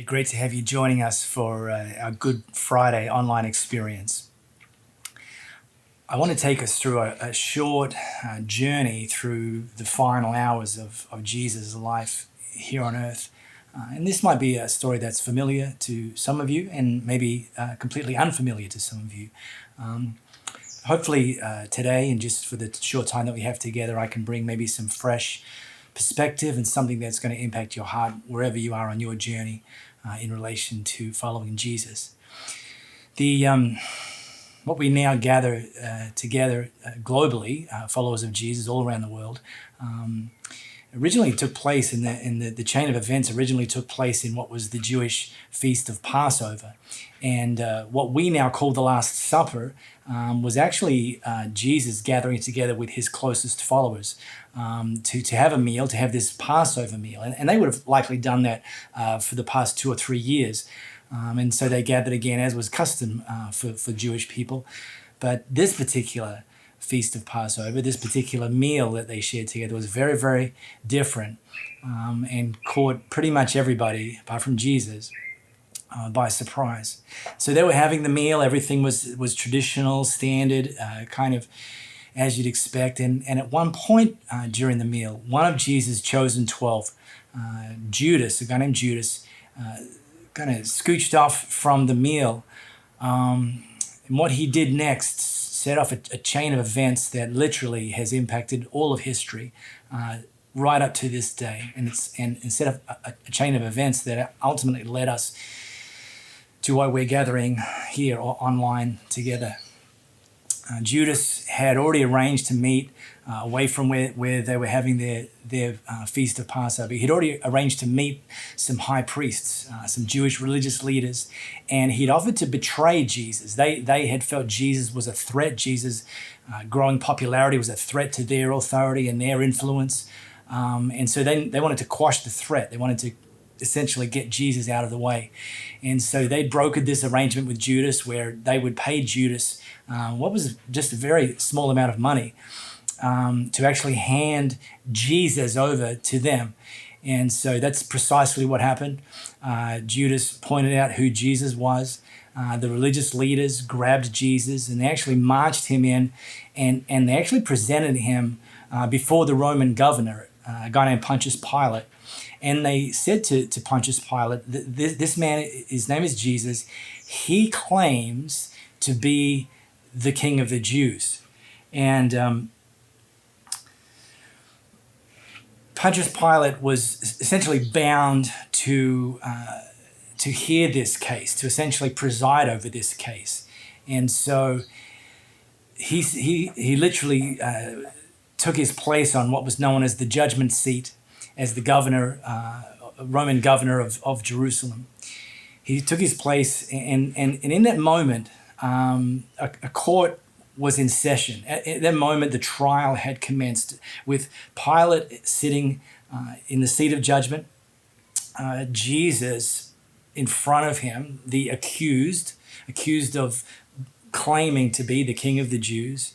Hey, great to have you joining us for our Good Friday online experience. I want to take us through a short journey through the final hours of Jesus' life here on earth. And this might be a story that's familiar to some of you and maybe completely unfamiliar to some of you. Hopefully today, and just for the short time that we have together, I can bring maybe some fresh perspective and something that's going to impact your heart wherever you are on your journey in relation to following Jesus. What we now gather together globally, followers of Jesus all around the world, originally took place in the chain of events. Originally took place in what was the Jewish feast of Passover, and what we now call the Last Supper was actually Jesus gathering together with his closest followers to have a meal, to have this Passover meal, and they would have likely done that for the past 2 or 3 years. And so they gathered again, as was custom for Jewish people. But this particular feast of Passover, this particular meal that they shared together was very, very different and caught pretty much everybody, apart from Jesus, by surprise. So they were having the meal. Everything was traditional, standard, kind of as you'd expect. And at one point during the meal, one of Jesus' chosen 12, Judas, a guy named Judas, kind of scooched off from the meal. And what he did next set off a chain of events that literally has impacted all of history right up to this day. And set off a chain of events that ultimately led us to why we're gathering here or online together. Judas had already arranged to meet away from where they were having their feast of Passover. He'd already arranged to meet some high priests, some Jewish religious leaders, and he'd offered to betray Jesus. They had felt Jesus was a threat. Jesus' growing popularity was a threat to their authority and their influence. And so they wanted to quash the threat. They wanted to essentially get Jesus out of the way. And so they brokered this arrangement with Judas where they would pay Judas what was just a very small amount of money to actually hand Jesus over to them. And so that's precisely what happened. Judas pointed out who Jesus was. The religious leaders grabbed Jesus and they actually marched him in and they actually presented him before the Roman governor, a guy named Pontius Pilate. And they said to Pontius Pilate, this man, his name is Jesus, he claims to be the King of the Jews. And Pontius Pilate was essentially bound to hear this case, to essentially preside over this case. And so he literally took his place on what was known as the judgment seat, as the governor, Roman governor of Jerusalem. He took his place, and in that moment, a court was in session. At that moment, the trial had commenced with Pilate sitting in the seat of judgment, Jesus in front of him, the accused of claiming to be the King of the Jews,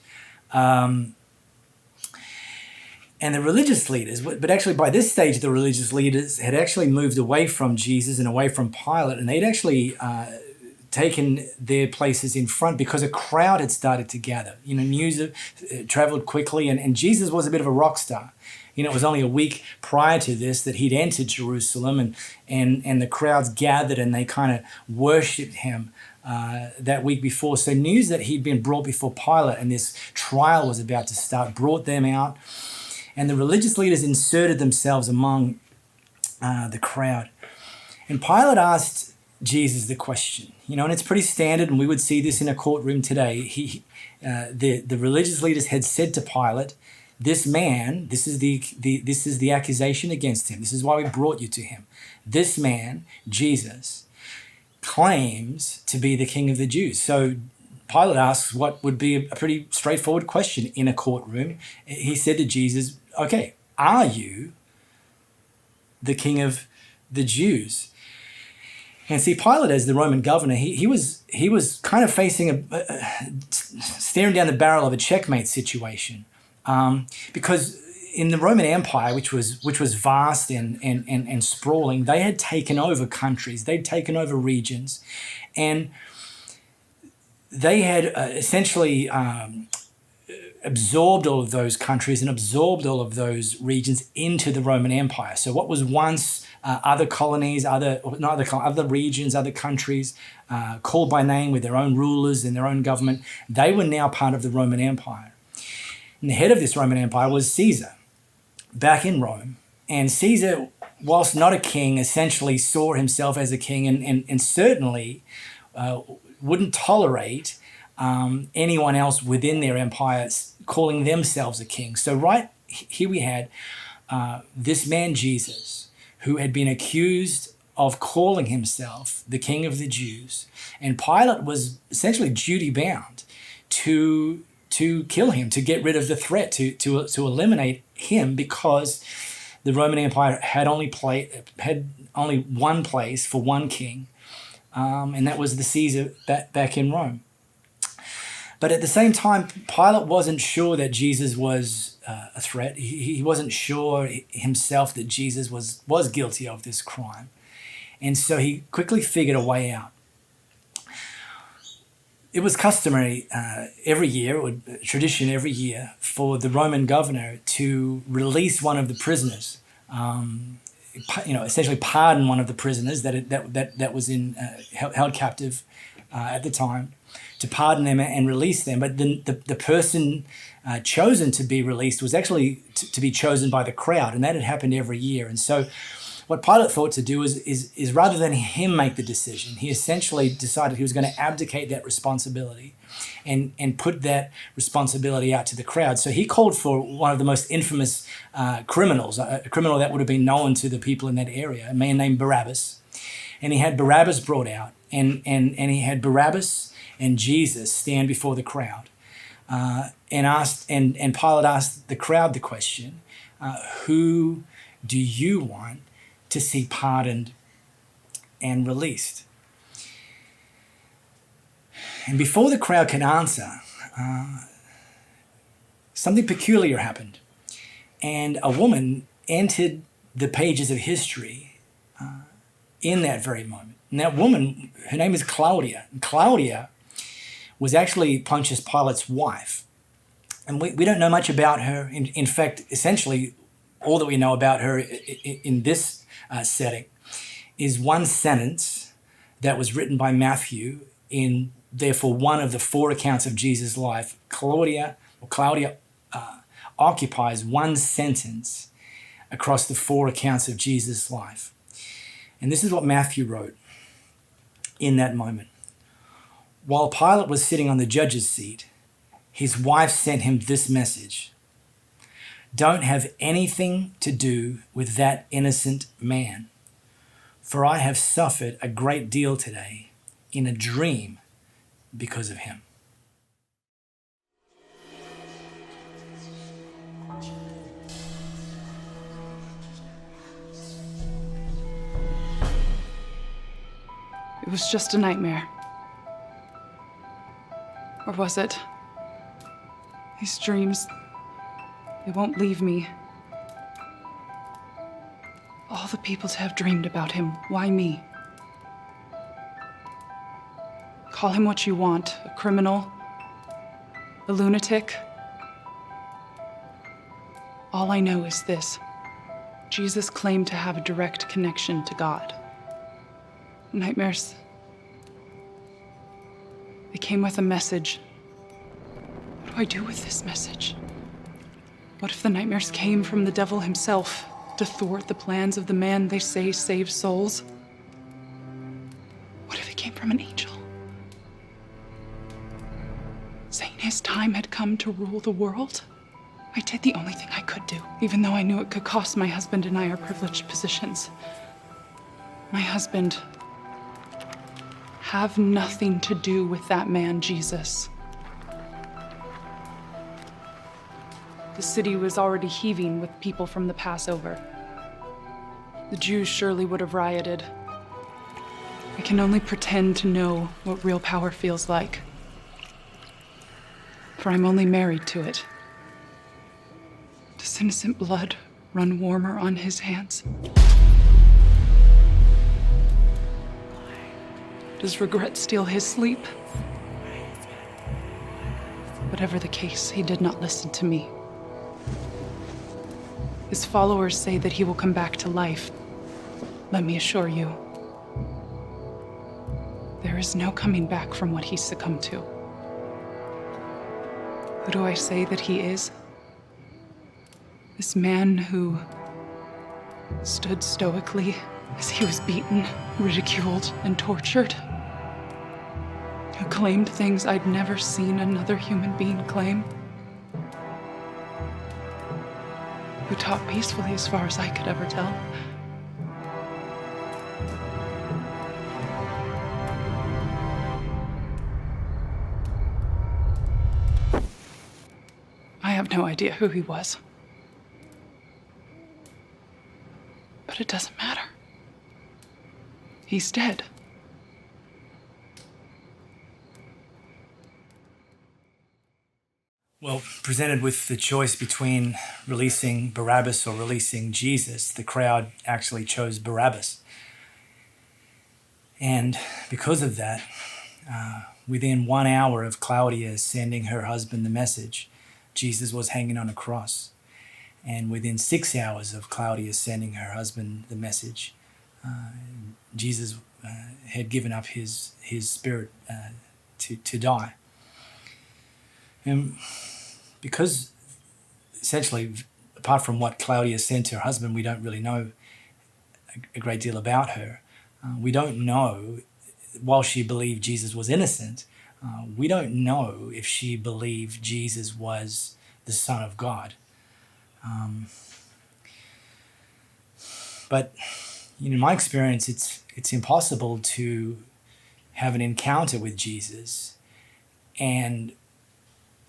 and the religious leaders. But actually by this stage, the religious leaders had actually moved away from Jesus and away from Pilate, and they'd actually taken their places in front because a crowd had started to gather. News traveled quickly, and Jesus was a bit of a rock star. It was only a week prior to this that he'd entered Jerusalem, and the crowds gathered and they kind of worshipped him that week before. So news that he'd been brought before Pilate and this trial was about to start brought them out. And the religious leaders inserted themselves among the crowd. And Pilate asked Jesus the question, and it's pretty standard, and we would see this in a courtroom today. The religious leaders had said to Pilate, "This man, this is the accusation against him. This is why we brought you to him. This man, Jesus, claims to be the King of the Jews." So Pilate asks what would be a pretty straightforward question in a courtroom. He said to Jesus, "Okay, are you the King of the Jews?" And see, Pilate, as the Roman governor, he was kind of facing staring down the barrel of a checkmate situation, because in the Roman Empire, which was vast and sprawling, they had taken over countries, they'd taken over regions, and they had essentially absorbed all of those countries and absorbed all of those regions into the Roman Empire. So what was once other colonies, other regions, other countries called by name with their own rulers and their own government, they were now part of the Roman Empire. And the head of this Roman Empire was Caesar, back in Rome. And Caesar, whilst not a king, essentially saw himself as a king and certainly wouldn't tolerate anyone else within their empire calling themselves a king. So right here we had this man Jesus, who had been accused of calling himself the King of the Jews, and Pilate was essentially duty bound to kill him, to get rid of the threat, to eliminate him, because the Roman Empire had only one place for one king, and that was the Caesar back in Rome. But at the same time, Pilate wasn't sure that Jesus was a threat. He wasn't sure himself that Jesus was guilty of this crime. And so he quickly figured a way out. It was customary every year, or tradition every year, for the Roman governor to release one of the prisoners, essentially pardon one of the prisoners that was held captive at the time, to pardon them and release them. But the person chosen to be released was actually to be chosen by the crowd, and that had happened every year. And so what Pilate thought to do is rather than him make the decision, he essentially decided he was going to abdicate that responsibility and put that responsibility out to the crowd. So he called for one of the most infamous criminals, a criminal that would have been known to the people in that area, a man named Barabbas. And he had Barabbas brought out, and he had Barabbas and Jesus stand before the crowd, and Pilate asked the crowd the question, who do you want to see pardoned and released? And before the crowd could answer, something peculiar happened, and a woman entered the pages of history in that very moment. And that woman, her name is Claudia. And Claudia was actually Pontius Pilate's wife. And we don't know much about her. In fact, essentially, all that we know about her in this setting is one sentence that was written by Matthew in, therefore, one of the 4 accounts of Jesus' life. Claudia occupies one sentence across the 4 accounts of Jesus' life. And this is what Matthew wrote in that moment. While Pilate was sitting on the judge's seat, his wife sent him this message: "Don't have anything to do with that innocent man, for I have suffered a great deal today in a dream because of him." It was just a nightmare. Or was it? These dreams, they won't leave me. All the people to have dreamed about him, why me? Call him what you want, a criminal, a lunatic. All I know is this: Jesus claimed to have a direct connection to God. Nightmares, they came with a message. What do I do with this message? What if the nightmares came from the devil himself to thwart the plans of the man they say saves souls? What if it came from an angel, saying his time had come to rule the world? I did the only thing I could do, even though I knew it could cost my husband and I our privileged positions. My husband have nothing to do with that man, Jesus. The city was already heaving with people from the Passover. The Jews surely would have rioted. I can only pretend to know what real power feels like, for I'm only married to it. To Does innocent blood run warmer on his hands? Does regret steal his sleep? Whatever the case, he did not listen to me. His followers say that he will come back to life. Let me assure you, there is no coming back from what he succumbed to. Who do I say that he is? This man who stood stoically as he was beaten, ridiculed, and tortured. Who claimed things I'd never seen another human being claim. Who taught peacefully as far as I could ever tell. I have no idea who he was. But it doesn't matter. He's dead. Well, presented with the choice between releasing Barabbas or releasing Jesus, the crowd actually chose Barabbas. And because of that, within 1 hour of Claudia sending her husband the message, Jesus was hanging on a cross. And within 6 hours of Claudia sending her husband the message, Jesus had given up his spirit to die. And because essentially, apart from what Claudia sent to her husband, we don't really know a great deal about her. We don't know, while she believed Jesus was innocent, we don't know if she believed Jesus was the Son of God. But in my experience, it's impossible to have an encounter with Jesus and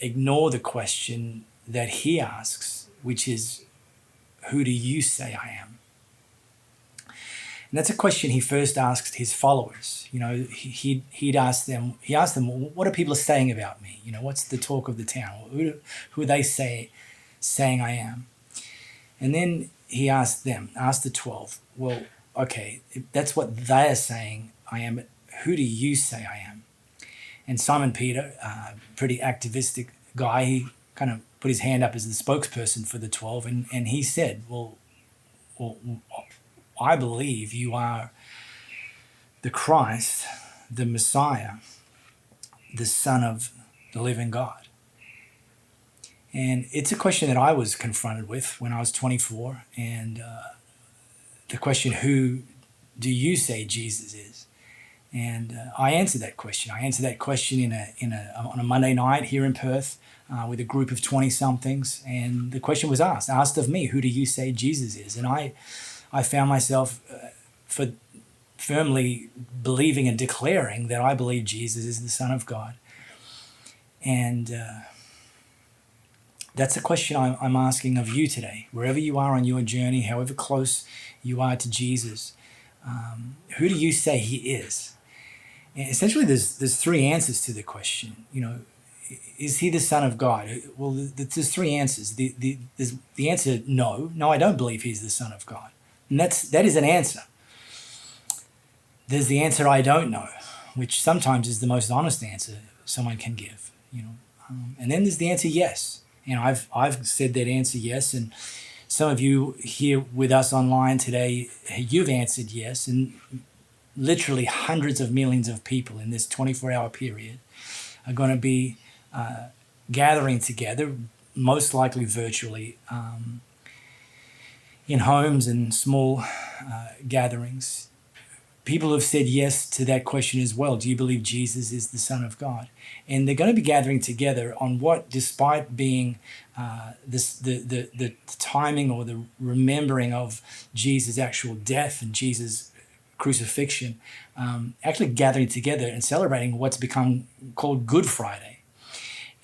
ignore the question that he asks, which is, who do you say I am? And that's a question he first asked his followers. He asked them, well, what are people saying about me? What's the talk of the town? Who are they saying I am? And then he asked the 12, well, okay, if that's what they are saying I am, but who do you say I am? And Simon Peter, pretty activistic guy, he kind of put his hand up as the spokesperson for the 12, and he said, well, I believe you are the Christ, the Messiah, the Son of the living God. And it's a question that I was confronted with when I was 24, and the question, who do you say Jesus is? And I answered that question. I answered that question on a Monday night here in Perth with a group of 20-somethings, and the question was asked of me, who do you say Jesus is? And I found myself firmly believing and declaring that I believe Jesus is the Son of God. And that's a question I'm asking of you today. Wherever you are on your journey, however close you are to Jesus, who do you say he is? And essentially, there's three answers to the question. Is he the Son of God? Well, there's three answers. The answer, no, I don't believe he's the Son of God. And that is an answer. There's the answer, I don't know, which sometimes is the most honest answer someone can give. And then there's the answer, yes. And I've said that answer, yes. And some of you here with us online today, you've answered yes. And literally hundreds of millions of people in this 24-hour period are going to be gathering together, most likely virtually, in homes and small gatherings. People have said yes to that question as well. Do you believe Jesus is the Son of God? And they're going to be gathering together on what, despite being the timing or the remembering of Jesus' actual death and Jesus' crucifixion, actually gathering together and celebrating what's become called Good Friday.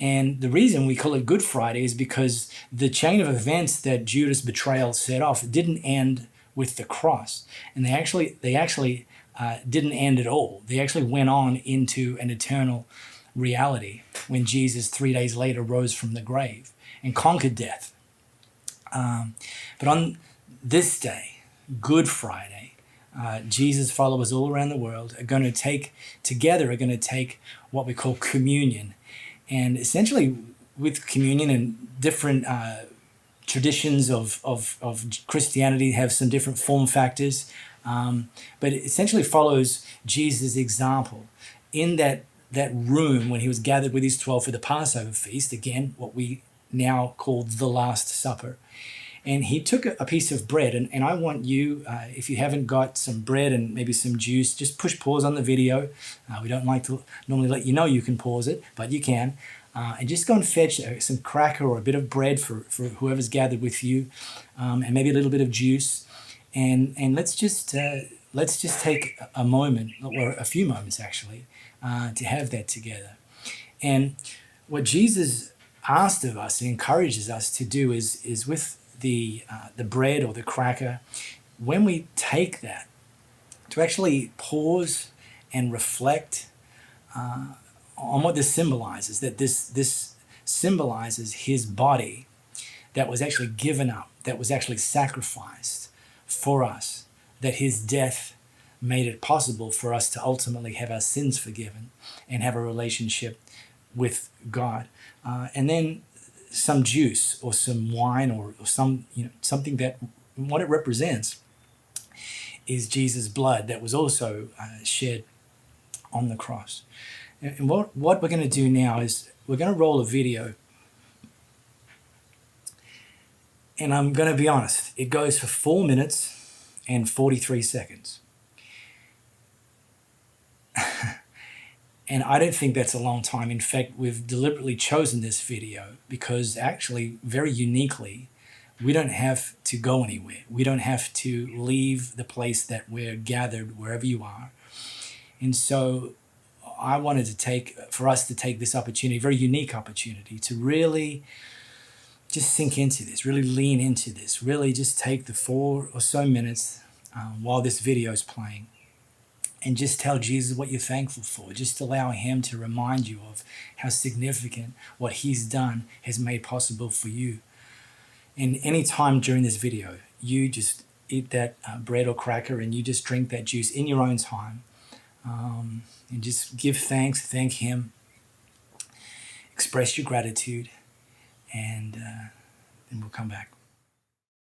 And the reason we call it Good Friday is because the chain of events that Judas' betrayal set off didn't end with the cross. And they actually didn't end at all. They actually went on into an eternal reality when Jesus 3 days later rose from the grave and conquered death. But on this day, Good Friday, Jesus followers all around the world are going to take what we call communion. And essentially with communion and different traditions of Christianity have some different form factors, but it essentially follows Jesus' example in that room when he was gathered with his 12 for the Passover feast, again, what we now call the Last Supper. And he took a piece of bread, and I want you, if you haven't got some bread and maybe some juice, just push pause on the video. We don't like to normally let you know you can pause it, but you can. And just go and fetch some cracker or a bit of bread for whoever's gathered with you, and maybe a little bit of juice. And let's just take a moment, or a few moments actually, to have that together. And what Jesus asked of us and encourages us to do is with the bread or the cracker, when we take that, to actually pause and reflect on what this symbolizes, that this symbolizes his body that was actually given up, that was actually sacrificed for us, that his death made it possible for us to ultimately have our sins forgiven and have a relationship with God. And then some juice or some wine or some, something that what it represents is Jesus' blood that was also shed on the cross. And what we're going to do now is we're going to roll a video. And I'm going to be honest, it goes for 4 minutes and 43 seconds. And I don't think that's a long time. In fact, we've deliberately chosen this video because actually, very uniquely, we don't have to go anywhere. We don't have to leave the place that we're gathered, wherever you are. And so I wanted for us to take this opportunity, very unique opportunity, to really just sink into this, really lean into this, really just take the 4 or so minutes while this video is playing and just tell Jesus what you're thankful for. Just allow him to remind you of how significant what he's done has made possible for you. And any time during this video, you just eat that bread or cracker and you just drink that juice in your own time. And just give thanks, thank him, express your gratitude, and then we'll come back.